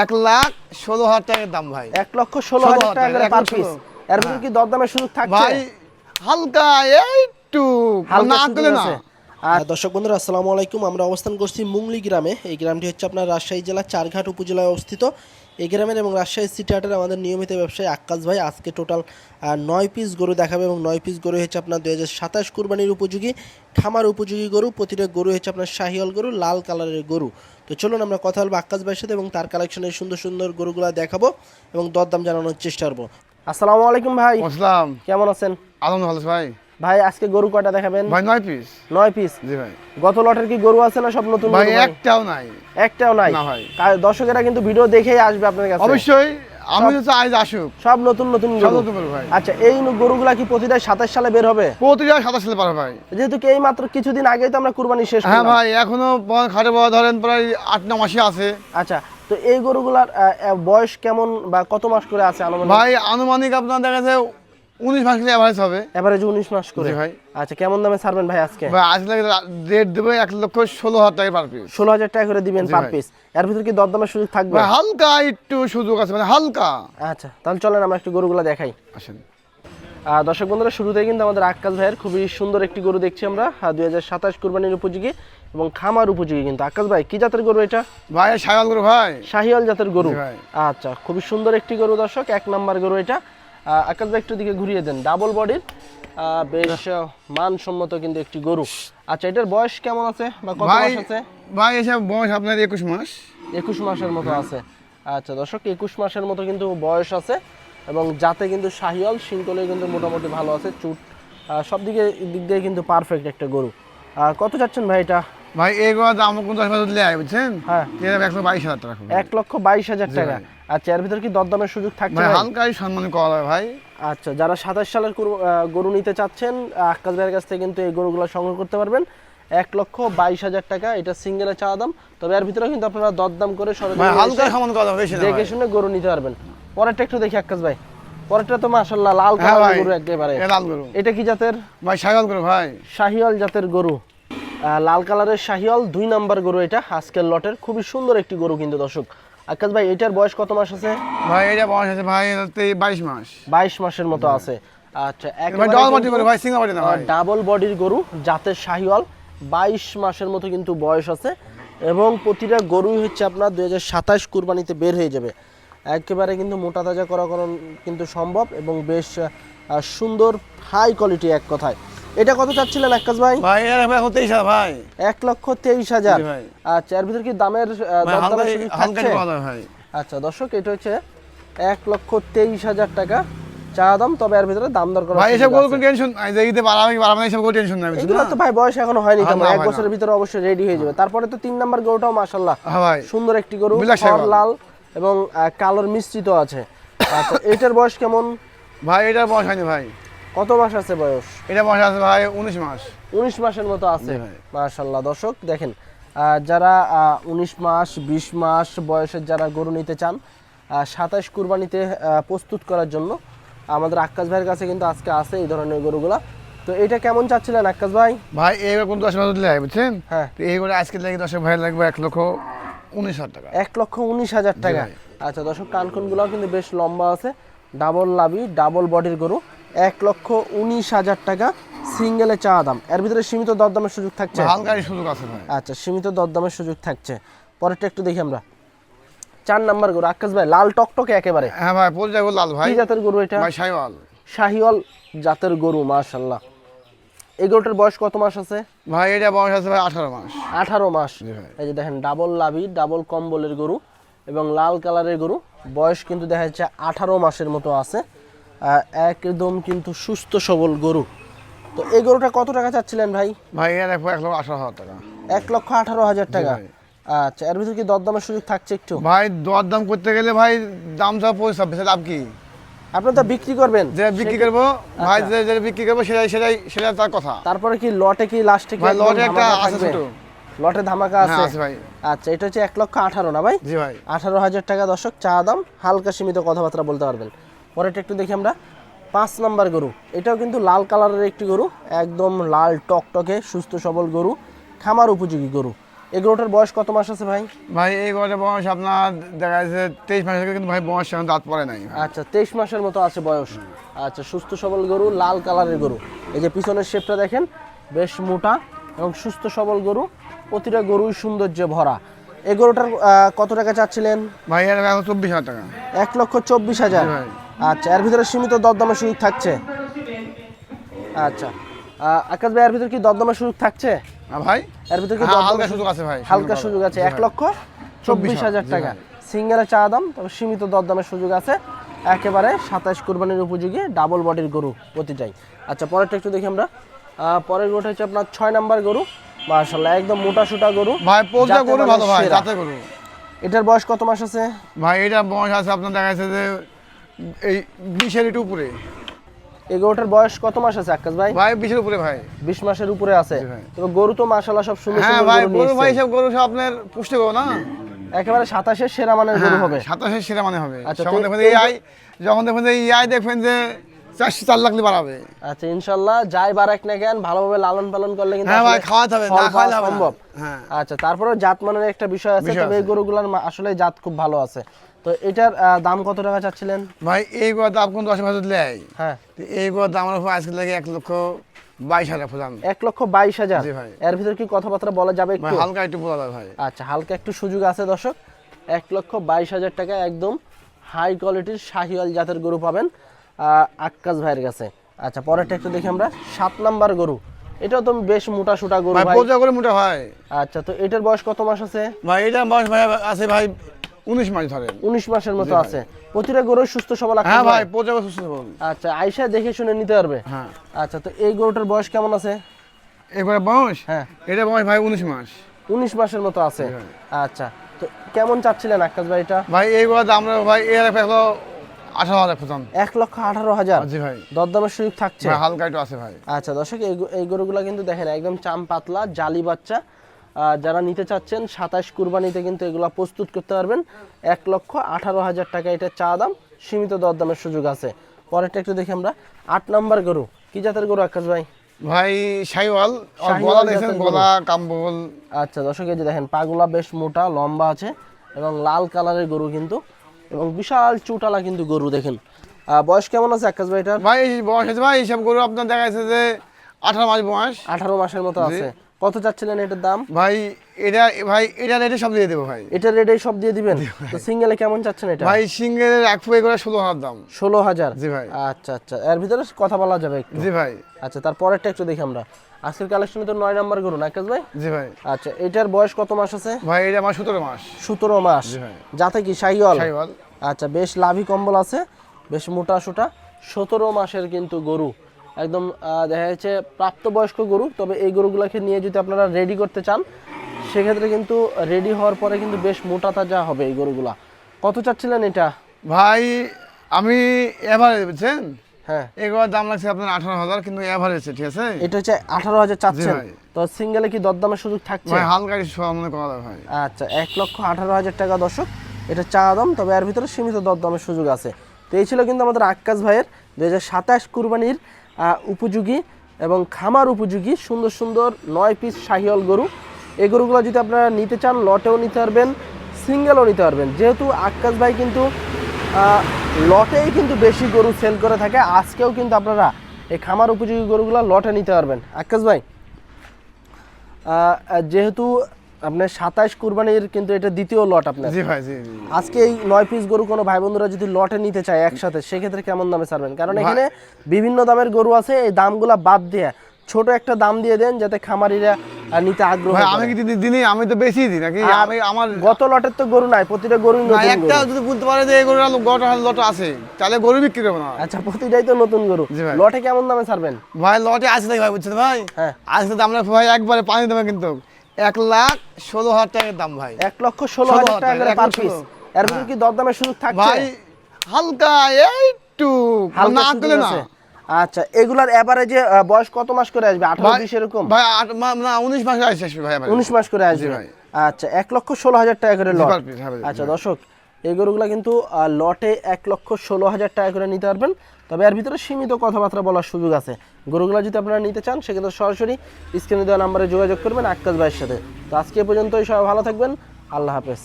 1,16,000 টাকার দাম ভাই। 1,16,000 টাকা করে পার পিস। এর ভিতর কি দরদামের সুযোগ থাকছে ভাই? হালকা একটু না দিলে না। দর্শক বন্ধুরা আসসালামু আলাইকুম। আমরা অবস্থান করছি মুংলি গ্রামে। এই গ্রামটি হচ্ছে আপনার রাজশাহী জেলার চারঘাট উপজেলায় অবস্থিত। এই গ্রামের এবং রাজশাহী সিটি হাটের আমাদের নিয়মিত ব্যবসায়ী আক্কাস ভাই আজকে টোটাল 9 পিস গরু দেখাবে এবং 9 পিস গরু হচ্ছে আপনার 2027 কুরবানির উপযোগী খামার উপযোগী গরু। প্রতিটা গরু হচ্ছে আপনার শাহিওয়াল গরু, লাল কালারের গরু। তো চলুন আমরা কথা বলবো আক্কাস ভাইয়ের সাথে এবং তার কালেকশনের সুন্দর সুন্দর গরুগুলো দেখাবো এবং দরদাম জানানোর চেষ্টা করবো। আসসালামু আলাইকুম ভাই। আসসালাম। কেমন আছেন? আলহামদুলিল্লাহ ভালো ভাই। ভাই আজকে গরু কয়টা দেখাবেন? ভাই 9 পিস। 9 পিস। জি ভাই। গত লটের কি গরু আছে না সব নতুন গরু? ভাই একটাও নাই। একটাও নাই? না ভাই। দর্শকেরা কিন্তু ভিডিও দেখেই আসবে আপনার কাছে। অবশ্যই আমি তো চাই আসুক। সব নতুন নতুন সব গরু। নতুন গরু ভাই। আচ্ছা এই গরুগুলা কি প্রতিটা 27 সালে বের হবে? প্রতিটা 27 সালে পারে ভাই। যেহেতু কি এই মাত্র কিছুদিন আগেই তো আমরা কুরবানি শেষ করলাম। হ্যাঁ ভাই এখনো খাটে বড় ধরেন প্রায় 8-9 মাসই আছে। আচ্ছা তো এই গরুগুলার বয়স কেমন বা কত মাস করে আছে আনুমানিক? ভাই আনুমানিক আপনার দেখা যায় 19 মাস এভারেজ হবে। এভারেজ 19 মাস করে। জি ভাই। আচ্ছা কেমন দামে ছাড়বেন ভাই আজকে? ভাই আজকে রেট দেব 1,16,000 টাকা পার পিস। 16,000 টাকা করে দিবেন পার পিস। এর ভিতর কি দরদামের সুযোগ থাকবে? ভাই হালকা একটু সুযোগ আছে মানে হালকা। আচ্ছা তাহলে চলেন আমরা একটু গরুগুলা দেখাই। আসেন। দর্শক বন্ধুরা শুরুতেই কিন্তু আমাদের আক্কাস ভাইয়ের খুবই সুন্দর একটি গরু দেখছি আমরা 2027 কুরবানির উপযোগী এবং খামার উপযোগী। কিন্তু আক্কাস ভাই কি জাতের গরু এটা? ভাই শাহিওয়াল গরু ভাই। শাহিওয়াল জাতের গরু। ভাই। আচ্ছা খুবই সুন্দর একটি গরু দর্শক, 1 নাম্বার গরু এটা। আক্কাস ভাই একটু দিকে ঘুরিয়ে দেন। ডাবল বডির বেশ মানসম্মত কিন্তু একটি গরু। আচ্ছা এটার বয়স কেমন আছে বা কত মাস আছে? ভাই এসব বয়স আপনার 21 মাস। 21 মাসের মতো আছে। আচ্ছা দর্শক 21 মাসের মতো কিন্তু বয়স আছে এবং যাতে কিন্তু শাহিওয়াল সিংতলে কিন্তু মোটামুটি ভালো আছে, চুট সব দিক দিয়ে কিন্তু পারফেক্ট একটা গরু। কত চাচ্ছেন ভাই এটা? ভাই এগুলো দাম কোন 10 বছর দিলে বুঝছেন? হ্যাঁ 1,22,000 টাকা। 1,22,000 টাকা। আচ্ছা এর ভিতর কি দরদামের সুযোগ থাকছে? ভাই হালকাই সম্মান করা হবে ভাই। আচ্ছা যারা 27 সালের গরু নিতে চাচ্ছেন আক্কাস ভাইয়ের কাছ থেকে কিন্তু এই গরুগুলো সংগ্রহ করতে পারবেন। 1,22,000 টাকা এটা সিঙ্গেলে চাওয়া দাম। তবে এর ভিতরে কিন্তু আপনারা দরদাম করে হালকা সম্মান করা হবে বেশি না। দেখে শুনে গরু নিতে পারবেন। পরেরটা একটু দেখি আক্কাস ভাই। পরেরটা তো মাশাআল্লাহ লাল কালারের গরু একেবারে। লাল গরু। এটা কি জাতের? ভাই শাহিওয়াল গরু ভাই। শাহিওয়াল জাতের গরু। লাল কালারের শাহিওয়াল 2 নাম্বার গরু এটা আজকের লটের। খুবই সুন্দর একটি গরু কিন্তু দর্শক। আক্কাস ভাই এটার বয়স কত মাস আছে? ভাই এটা বয়স আছে ভাই 22 মাস। 22 মাসের মতো আছে। আচ্ছা ভাই ডাবল বডি গরু ভাই, সিঙ্গেল বডি না ভাই। ডাবল বডির গরু জাতের শাহিওয়াল 22 মাসের মতো কিন্তু বয়স আছে এবং প্রতিটা গরুই হচ্ছে আপনার 2027 কুরবানিতে বের হয়ে যাবে। একেবারে কিন্তু মোটা তাজা করা কিন্তু সম্ভব এবং বেশ সুন্দর হাই কোয়ালিটি এক কথায়। এটা কত চাচ্ছিলেন আক্কাস ভাই? ভাই এর এখন 23,000 ভাই। 1,23,000। জি ভাই। আচ্ছা এর ভিতর কি দামের দরদামের সুযোগ হালকা থাকছে? করা হবে ভাই। আচ্ছা দর্শক এটা হচ্ছে 1,23,000 টাকা চা দাম। তবে এর ভিতরে দাম দর করা ভাই এসব গরু টেনশন নাই, যে ঈদে বাড়াবে না, এসব গরু টেনশন নাই। এগুলো তো ভাই বয়স এখনো হয়নি, তেমন 1 বছরের ভিতরে অবশ্যই রেডি হয়ে যাবে। তারপরে তো 3 নাম্বার গরুটাও মাশাআল্লাহ ভাই সুন্দর একটি গরু, লাল এবং কালোর মিশ্রিত আছে। আচ্ছা এটার বয়স কেমন? ভাই এটার বয়স হয়নি ভাই। কত মাস আছে বয়স? এটা বয়স আছে ভাই 19 মাস। 19 মাসের মতো আছে মাশাআল্লাহ। দর্শক দেখেন যারা 19 মাস 20 মাস বয়সের যারা গরু নিতে চান 27 কুরবানিতে প্রস্তুত করার জন্য আমাদের আক্কাস ভাইয়ের কাছে কিন্তু আজকে আছে এই ধরনের গরুগুলা। তো এটা কেমন চাচ্ছিলেন আক্কাস ভাই? ভাই এইবার কোন 10 বছর দিলে বুঝছেন? হ্যাঁ তো এই গরু আজকে লাগি 10 ভাই লাগবে 1,19,000 টাকা। 1,19,000 টাকা। আচ্ছা দর্শক কানখুনগুলোও কিন্তু বেশ লম্বা আছে, ডাবল লাভি ডাবল বডির গরু। 1,19,000 টাকা সিঙ্গেলে চা দাম। এর ভিতরে সীমিত দরদামের সুযোগ থাকছে? হালকাই সুযোগ আছে ভাই। আচ্ছা সীমিত দরদামের সুযোগ থাকছে। পরেরটা একটু দেখি আমরা। 4 নাম্বার গরু আক্কাস ভাই লাল টকটকে একেবারে। হ্যাঁ ভাই পরিচয় লাল ভাই। কি জাতের গরু এটা? ভাই শাহিওয়াল। শাহিওয়াল জাতের গরু মাশাআল্লাহ। এই গরুটার বয়স কত মাস আছে? ভাই এটা বয়স আছে ভাই 18 মাস। 18 মাস। এই যে দেখেন ডাবল লাভি ডাবল কম্বলের গরু এবং লাল কালারের গরু। বয়স কিন্তু দেখা যাচ্ছে 18 মাসের মতো আছে। একদম কিন্তু সুস্থ সবল গরু। তো এই গরুটা কত টাকা চাচ্ছিলেন ভাই? ভাই এর 1,18,000 টাকা। 1,18,000 টাকা। আচ্ছা এর ভিতরে কি দরদামের সুযোগ থাকছে একটু? ভাই দরদাম করতে গেলে ভাই দাম যা পয়সা বেশি লাভ কি? আপনি তো বিক্রি করবেন। যে বিক্রি করব ভাই, যে বিক্রি করব সেটাই তার কথা। তারপরে কি লটে কি লাস্টে কি ভাই লটে একটা আছে ছোট। লটে ধামাকা আছে? হ্যাঁ আছে ভাই। আচ্ছা এটা হচ্ছে 1,18,000 না ভাই? জি ভাই। 18,000 টাকা দর্শক চা দাম। হালকা সীমিত কথাবার্তা বলতে পারবেন। পরেরটা একটু দেখি আমরা। 5 নাম্বার গরু। এটাও কিন্তু লাল কালারের একটি গরু, একদম লাল টকটকে সুস্থ সবল গরু, খামার উপযোগী গরু। এগুলোটার বয়স কত মাস আছে ভাই? ভাই এই গরুটার বয়স আপনার দেখা যাচ্ছে 23 মাস থেকে, কিন্তু ভাই বয়স এখন দাঁত পড়ে নাই। আচ্ছা 23 মাসের মতো আছে বয়স। আচ্ছা সুস্থ সবল গরু, লাল কালারের গরু। এই যে পিছনের শেপটা দেখেন, বেশ মোটা এবং সুস্থ সবল গরু, প্রতিটা গরুই সৌন্দর্যে ভরা। এই গরুটার কত টাকা চাচ্ছিলেন? ভাই এর এখন 24,000 টাকা। 1,24,000। ভাই। আচ্ছা এর ভিতরে সীমিত দরদামের সুযোগ থাকছে? আচ্ছা আকাশ ভাই, এর ভিতরে কি দরদামের সুযোগ থাকছে? ভাই এর ভিতরে কি হালকা দরদামের সুযোগ আছে ভাই, হালকা সুযোগ আছে। 1,24,000 টাকা সিঙ্গেলে চা দাম, তবে সীমিত দরদামের সুযোগ আছে। একেবারে 27 কুরবানির উপযোগী ডাবল বডির গরু প্রতিটাই। আচ্ছা পরেরটা একটু দেখি আমরা। পরের গরুটা হচ্ছে আপনার 6 নাম্বার গরু। মাশাআল্লাহ একদম মোটা সুটা গরু ভাই, পোজা জাতে গরু মানে ভালো ভাই, সেরা। জাতে গরু। এটার বয়স কত মাস আছে? ভাই এটা বয়স আছে আপনার দেখা যাচ্ছে যে এই 20-এর একটু উপরে। এই গরুটার বয়স কত মাস আছে আকাশ ভাই? ভাই 20-এর উপরে ভাই। 20 মাসের উপরে আছে। জি ভাই। তবে গরু তো মাশাআল্লাহ সব সুন্দর হ্যাঁ সুন্দর ভাই, গরু গরু ভাই নিয়েছে। সব গরু সব আপনার পুষ্টি গরু না। একেবারে 27 সেরা মানের গরু হবে। 27-এর সেরা মানে হবে। আচ্ছা, যখন তো দেখবেন এই এই আই, যখন দেখবেন যে এই আই দেখবেন যে 4 লাখ বাড়াবে। আচ্ছা ইনশাআল্লাহ যাই বারাক না কেন, ভালোভাবে লালন পালন করলে কিন্তু হ্যাঁ ভাই, আসলে খাওয়াতে হবে, ফল না খাওয়ালে পাওয়া হবে না। সম্ভব। হ্যাঁ। আচ্ছা তারপরে জাত মানের একটা বিষয় আছে, বিষয় তবে এই আছে। গরুগুলোর আসলে জাত খুব ভালো আছে। তো এটার দাম কত টাকা চাচ্ছিলেন? ভাই এই গরুর দাম কোন 10,000 লেয়। হ্যাঁ তো এই গরুর দাম আমার উপর আজকে লাগে 1,22,000 প্রদান। 1,22,000। জি ভাই। এর ভিতর কি কথাবার্তা বলা যাবে ভাই একটু? হালকা একটু বলা যায় ভাই। আচ্ছা হালকা একটু সুযোগ আছে দর্শক। 1,22,000 টাকা একদম হাই কোয়ালিটির শাহিওয়াল জাতের গরু পাবেন আক্কাস ভাইয়ের কাছে। আচ্ছা পরেরটা একটু দেখি আমরা। 7 নাম্বার গরু, এটাও তো বেশ মোটা সুটা গরু ভাই ভাই। পোজা করে মোটা ভাই। আচ্ছা তো এটার বয়স কত মাস আছে? ভাই এটা বয়স ভাই আছে ভাই 19 মাস ধরেন। 19 মাসের মতো জি ভাই। আছে। প্রতিটা গরু সুস্থ সবল আক্কাস হ্যাঁ ভাই, ভাই। পোজা করে সুস্থ সবল। আচ্ছা আয়শা দেখে শুনে নিতে পারবে। হ্যাঁ। আচ্ছা তো এই গরুটার বয়স কেমন আছে? এবারে বয়স, হ্যাঁ এটা বয়স ভাই 19 মাস। 19 মাসের মতো আছে। জি ভাই। আচ্ছা তো কেমন চাচ্ছিলেন আক্কাস ভাই এটা? ভাই এই গরুর দাম ভাই এর হলো 18,000 প্রদান। 1,18,000। জি ভাই। দরদামের সুযোগ থাকছে? ভাই হালকা একটু আছে ভাই। আচ্ছা দর্শক এই গরুগুলো কিন্তু দেখেন একদম চাম পাতলা জালি বাচ্চা। যারা নিতে চাচ্ছেন 27 কুরবানিতে কিন্তু এগুলা প্রস্তুত করতে পারবেন। 1,18,000 টাকা এটা চা দাম, সীমিত দরদামের সুযোগ আছে। পরেরটা একটু দেখি আমরা। 8 নাম্বার গরু, কি জাতের গরু আকাশ ভাই? ভাই শাহিওয়াল, আর শাহিওয়াল গলা দেখছেন, জাতের গরু। গলা কাম্বল। আচ্ছা দর্শক এই যে দেখেন পাগুলা বেশ মোটা লম্বা আছে এবং লাল কালারের গরু কিন্তু, এবং বিশাল চুটালা কিন্তু গরু দেখেন। বয়স কেমন আছে আকাশ ভাই এটার? ভাই এই বয়স আছে ভাই, এইসব গরু আপনার দেখা যাচ্ছে যে 18 মাস বয়স। 18 মাসের মতো জি। আছে। কত চাচ্ছিলেন এটার দাম? ভাই এটা রেটে সব দিয়ে দেবো ভাই। এটা রেডি সব দিয়ে দিবেন? তো সিঙ্গেলে কেমন চাচ্ছেন এটা? ভাই সিঙ্গেল এক ফুয়ে করে 16,000 দাম। 16,000। জি ভাই। আচ্ছা আচ্ছা এর ভিতরে কথা বলা যাবে একটু? জি ভাই। আচ্ছা তারপরেরটা একটু দেখি আমরা। আজকের কালেকশনে তো 9 নাম্বার গরু না আকাশ ভাই? জি ভাই। আচ্ছা এটার বয়স কত মাস আছে? ভাই এটা আমার 17 মাস। 17 মাস। জি ভাই। যাতে কি শাহিওয়াল? শাহিওয়াল। আচ্ছা বেশ লাভি কম্বল আছে, বেশ মোটা সোটা। 17 মাসের কিন্তু গরু, একদম দেখা যাচ্ছে প্রাপ্তবয়স্ক গরু। তবে এই গরুগুলোকে নিয়ে যদি আপনারা রেডি করতে চান, সেক্ষেত্রে কিন্তু রেডি হওয়ার পরে কিন্তু বেশ মোটা তাজা হবে এই গরুগুলা। কত চাচ্ছিলেন এটা? ভাই আমি এভারেজ বুঝছেন, হ্যাঁ এগুলোর দাম লাগছে আপনার 18,000, কিন্তু এভারেজ ঠিক আছে। এটা হচ্ছে 18,000 চাচ্ছেন। জি ভাই। তো সিঙ্গেলে কি দরদামের সুযোগ থাকছে? ভাই হালকা কিছু মনে করা যায় ভাই। আচ্ছা 1,18,000 টাকা দর্শক এটা চা দাম, তবে এর ভিতরে সীমিত দরদামের সুযোগ আছে। তো এই ছিল কিন্তু আমাদের আক্কাস ভাইয়ের 2027 কুরবানির উপযোগী এবং খামার উপযোগী সুন্দর সুন্দর 9 পিস শাহিওয়াল গরু। এই গরুগুলো যদি আপনারা নিতে চান, লটেও নিতে পারবেন, সিঙ্গেলও নিতে পারবেন। যেহেতু আক্কাস ভাই কিন্তু লটেই কিন্তু বেশি গরু সেল করে থাকে, আজকেও কিন্তু আপনারা এই খামার উপযোগী গরুগুলো লটে নিতে পারবেন। আক্কাস ভাই যেহেতু আপনার 27 কুরবানির কিন্তু এটা দ্বিতীয় লট আপনার, জি ভাই। জি জি। আজকে এই 9 পিস গরু কোনো ভাই বন্ধুরা যদি লটে নিতে চায় একসাথে, সেক্ষেত্রে কেমন দামে ছাড়বেন? কারণ এখানে বিভিন্ন দামের গরু আছে, এই দামগুলা বাদ দিয়ে ছোট একটা দাম দিয়ে দেন যাতে খামারিরা নিতে আগ্রহ ভাই করে। আমি কি দিনে আমি তো বেশি দিই নাকি, আমি আমার গত লটের তো গরু নাই, প্রতিটা গরুই না নতুন একটা গরু। যদি বলতে পারে যে এই গরুটা লট আছে, তাহলে গরু বিক্রি করবো না। আচ্ছা প্রতিটাই তো নতুন গরু। জি ভাই। লটে কেমন দামে ছাড়বেন? ভাই লটে আছে ভাই, বুঝছেন ভাই। হ্যাঁ আজকে দাম ভাই একবারে পানি দেবে, কিন্তু 1,16,000 টাকার দাম ভাই। 1,16,000 টাকা করে পার 1,16,000 পিস। এর ভিতরে কি দরদামের সুযোগ থাকছে? ভাই হালকা একটু হালকা না সুযোগ দিলে না। আছে। আচ্ছা এগুলার এভারেজে বয়স কত মাস করে আসবে? 18-20 এরকম? ভাই না 19 মাসে আসবে ভাই। 19 মাস করে আসবে। জি ভাই। আচ্ছা 1,16,000 টাকা করে লট। per piece, হ্যাঁ ভাই। আচ্ছা দর্শক এই গরুগুলো কিন্তু লটে 1,16,000 টাকা করে নিতে পারবেন। তবে এর ভিতরে সীমিত কথাবার্তা বলার সুযোগ আছে। গরুগুলো যদি আপনারা নিতে চান সেক্ষেত্রে সরাসরি স্ক্রিনে দেওয়া নাম্বারে যোগাযোগ করবেন আক্কাস ভাইয়ের সাথে। তো আজকে এ পর্যন্তই, সবাই ভালো থাকবেন, আল্লাহ হাফেজ।